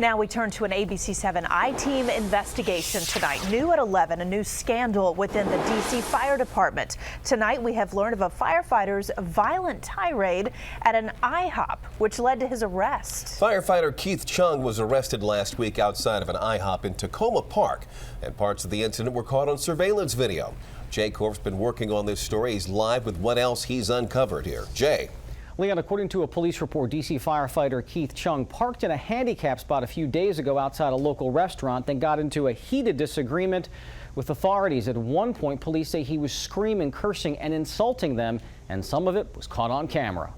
Now we turn to an ABC 7 I-Team investigation tonight. New at 11, a new scandal within the D.C. Fire Department. Tonight we have learned of a firefighter's violent tirade at an IHOP, which led to his arrest. Firefighter Keith Chung was arrested last week outside of an IHOP in Tacoma Park, and parts of the incident were caught on surveillance video. Jay Korf's been working on this story. He's live with what else he's uncovered here. Jay. Leon, according to a police report, D.C. firefighter Keith Chung parked in a handicap spot a few days ago outside a local restaurant, then got into a heated disagreement with authorities. At one point, police say he was screaming, cursing, and insulting them, and some of it was caught on camera.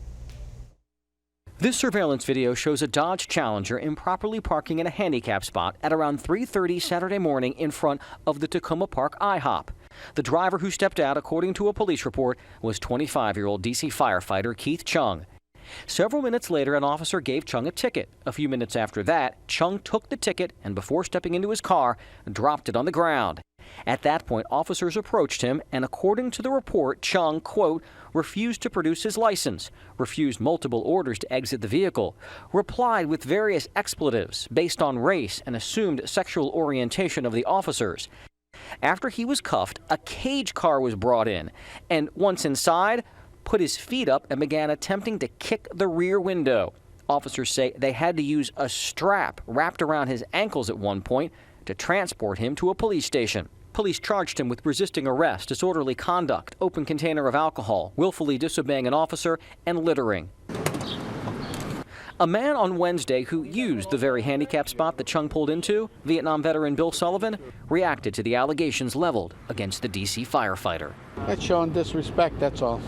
This surveillance video shows a Dodge Challenger improperly parking in a handicap spot at around 3:30 Saturday morning in front of the Tacoma Park IHOP. The driver who stepped out, according to a police report, was 25-year-old D.C. firefighter Keith Chung. Several minutes later, an officer gave Chung a ticket. A few minutes after that, Chung took the ticket and, before stepping into his car, dropped it on the ground. At that point, officers approached him, and according to the report, Chung, quote, refused to produce his license, refused multiple orders to exit the vehicle, replied with various expletives based on race and assumed sexual orientation of the officers. After he was cuffed, a cage car was brought in, and once inside, put his feet up and began attempting to kick the rear window. Officers say they had to use a strap wrapped around his ankles at one point to transport him to a police station. Police charged him with resisting arrest, disorderly conduct, open container of alcohol, willfully disobeying an officer, and littering. A man on Wednesday who used the very handicap spot that Chung pulled into, Vietnam veteran Bill Sullivan, reacted to the allegations leveled against the D.C. firefighter. That's showing disrespect, that's all.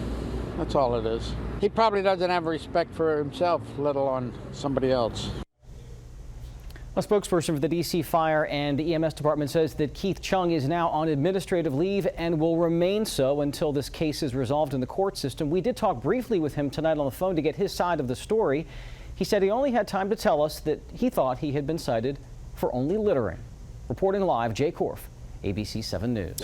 That's all it is. He probably doesn't have respect for himself, let alone somebody else. A spokesperson for the D.C. Fire and EMS Department says that Keith Chung is now on administrative leave and will remain so until this case is resolved in the court system. We did talk briefly with him tonight on the phone to get his side of the story. He said he only had time to tell us that he thought he had been cited for only littering. Reporting live, Jay Korf, ABC 7 News.